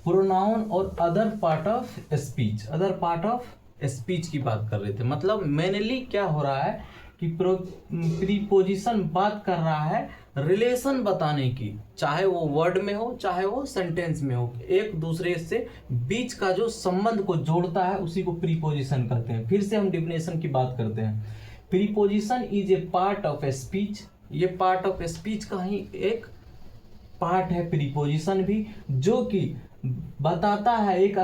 Pronoun और other part of speech, other part of speech की बात कर रहे थे। मतलब मेनली क्या हो रहा है कि प्रीपोजिशन बात कर रहा है रिलेशन बताने की, चाहे वो वर्ड में हो चाहे वो सेंटेंस में हो, एक दूसरे से बीच का जो संबंध को जोड़ता है उसी को प्रीपोजिशन कहते हैं। फिर से हम डिफिनेशन की बात करते हैं। Preposition is a part of speech, ये पार्ट ऑफ स्पीच का ही एक पार्ट है प्रीपोजिशन भी, जो कि बताता है एक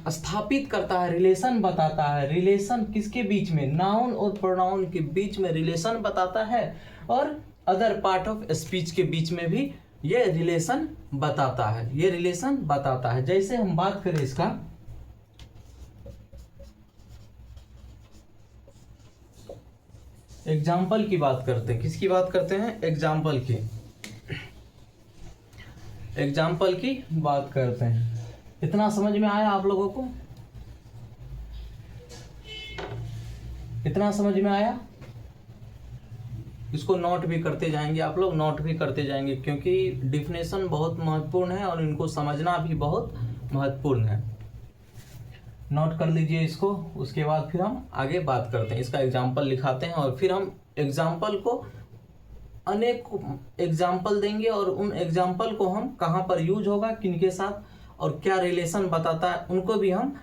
स्थापित करता है, रिलेशन बताता है। रिलेशन किसके बीच में? नाउन और प्रोनाउन के बीच में रिलेशन बताता है, और अदर पार्ट ऑफ स्पीच के बीच में भी ये रिलेशन बताता है, ये रिलेशन बताता है। जैसे हम बात करें इसका, एग्जाम्पल की बात करते हैं। किसकी बात करते हैं? एग्जाम्पल की, एग्जाम्पल की बात करते हैं। इतना समझ में आया आप लोगों को? इतना समझ में आया? इसको नोट भी करते जाएंगे आप लोग, नोट भी करते जाएंगे, क्योंकि डिफिनेशन बहुत महत्वपूर्ण है और इनको समझना भी बहुत महत्वपूर्ण है। नोट कर लीजिए इसको, उसके बाद फिर हम आगे बात करते हैं। इसका एग्जाम्पल लिखाते हैं और फिर हम एग्जाम्पल को अनेक एग्जाम्पल देंगे और उन एग्जाम्पल को हम कहाँ पर यूज होगा, किनके साथ और क्या रिलेशन बताता है, उनको भी हम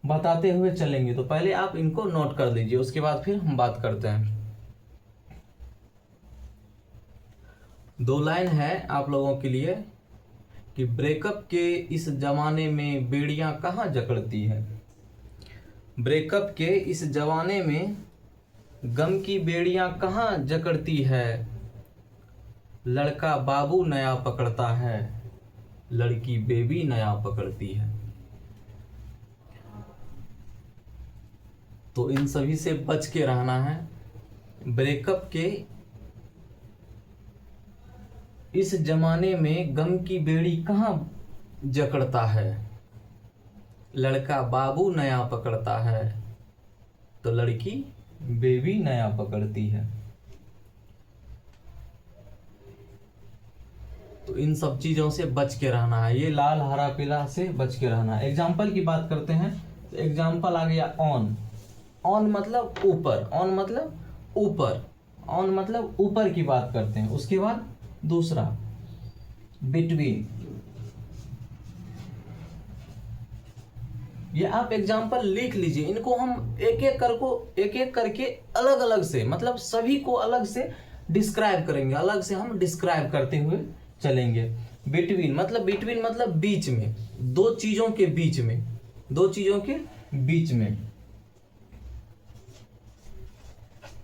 बताते हुए चलेंगे। तो पहले आप इनको नोट कर लीजिए, उसके बाद फिर हम बात करते हैं। 2 लाइन है आप लोगों के लिए कि ब्रेकअप के इस जमाने में बेड़ियां कहाँ जकड़ती है। ब्रेकअप के इस जमाने में गम की बेड़ियां कहाँ जकड़ती है। लड़का बाबू नया पकड़ता है, लड़की बेबी नया पकड़ती है। तो इन सभी से बच के रहना है। ब्रेकअप के इस जमाने में गम की बेड़ी कहाँ जकड़ता है। लड़का बाबू नया पकड़ता है तो लड़की बेबी नया पकड़ती है। तो इन सब चीजों से बच के रहना है, ये लाल हरा पीला से बच के रहना है। एग्जाम्पल की बात करते हैं। तो एग्जाम्पल आ गया ऑन। ऑन मतलब ऊपर, ऑन मतलब ऊपर, ऑन मतलब ऊपर की बात करते हैं। उसके बाद दूसरा बिटवीन। ये आप एग्जाम्पल लिख लीजिए, इनको हम एक एक करके अलग अलग से, मतलब सभी को अलग से डिस्क्राइब करेंगे, अलग से हम डिस्क्राइब करते हुए चलेंगे। बिटवीन मतलब बीच में, दो चीजों के बीच में, दो चीजों के बीच में।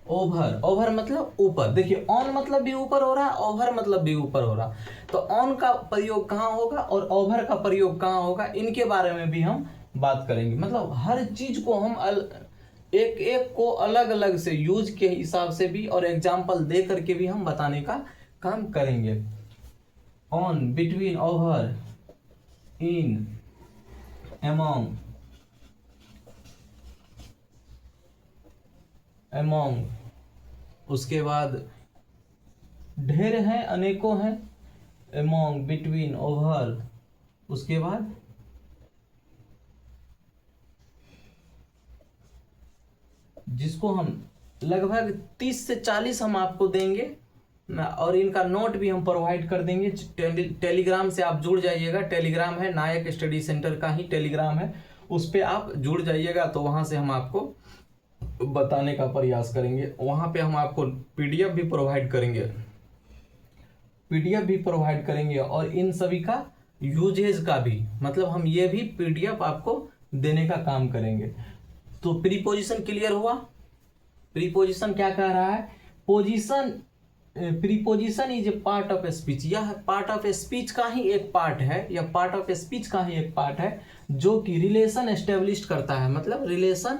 ओवर, ओवर मतलब ऊपर। देखिए ऑन मतलब भी ऊपर हो रहा है, ओवर मतलब भी ऊपर हो रहा। तो ऑन का प्रयोग कहाँ होगा और ओवर का प्रयोग कहाँ होगा, इनके बारे में भी हम बात करेंगे। मतलब हर चीज को हम एक एक को अलग अलग से यूज के हिसाब से भी और एग्जाम्पल दे करके भी हम बताने का काम करेंगे। On, between, over, in, among, among. उसके बाद ढेर हैं, अनेकों हैं, अमॉन्ग, बिटवीन, ओवर। उसके बाद जिसको हम लगभग 30 से 40 हम आपको देंगे और इनका नोट भी हम प्रोवाइड कर देंगे। टेलीग्राम से आप जुड़ जाइएगा, टेलीग्राम है नायक स्टडी सेंटर का ही टेलीग्राम है, उस पर आप जुड़ जाइएगा। तो वहाँ से हम आपको बताने का प्रयास करेंगे। वहाँ पे हम आपको पीडीएफ भी प्रोवाइड करेंगे, पीडीएफ भी प्रोवाइड करेंगे और इन सभी का यूजेज का भी, मतलब हम ये भी पीडीएफ आपको देने का काम करेंगे। तो प्रीपोजिशन क्लियर हुआ। प्रीपोजिशन क्या कह रहा है? Position, preposition is a part of speech. यह पार्ट ऑफ स्पीच का ही एक पार्ट है, यह पार्ट ऑफ स्पीच का ही एक पार्ट है जो कि रिलेशन एस्टेब्लिश करता है, मतलब रिलेशन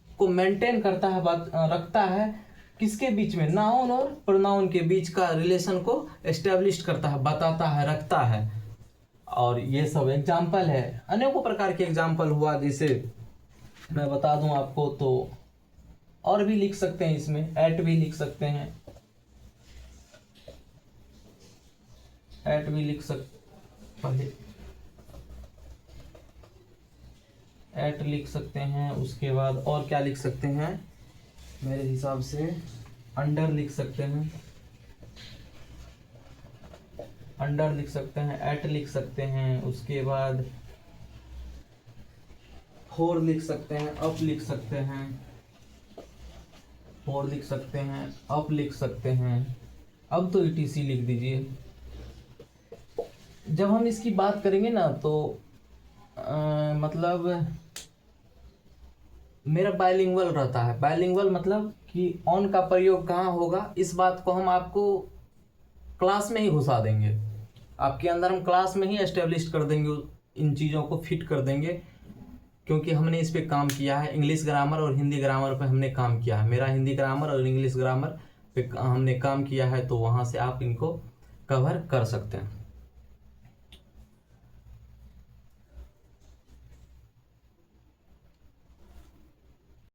को मेंटेन करता है, रखता है किसके बीच में? नाउन और प्रोनाउन के बीच का रिलेशन को एस्टेब्लिश करता है, बताता है, रखता है। और ये सब एग्जाम्पल है, अनेकों प्रकार के एग्जाम्पल हुआ, जिसे मैं बता दूं आपको। तो और भी लिख सकते हैं, इसमें एट भी लिख सकते हैं, एट भी लिख सकते, पहले एट लिख सकते हैं। उसके बाद और क्या लिख सकते हैं, मेरे हिसाब से अंडर लिख सकते हैं, अंडर लिख सकते हैं, एट लिख सकते हैं। उसके बाद फोर लिख सकते हैं, अप लिख सकते हैं, फोर लिख सकते हैं, अप लिख सकते हैं। अब तो ETC लिख दीजिए। जब हम इसकी बात करेंगे ना तो मतलब मेरा बायलिंगुअल रहता है। बायलिंगुअल मतलब कि ऑन का प्रयोग कहाँ होगा, इस बात को हम आपको क्लास में ही घुसा देंगे। आपके अंदर हम क्लास में ही एस्टेब्लिश कर देंगे, इन चीज़ों को फिट कर देंगे, क्योंकि हमने इस पे काम किया है। इंग्लिश ग्रामर और हिंदी ग्रामर पे हमने काम किया है। मेरा हिंदी ग्रामर और इंग्लिश ग्रामर पे हमने काम किया है, तो वहाँ से आप इनको कवर कर सकते हैं।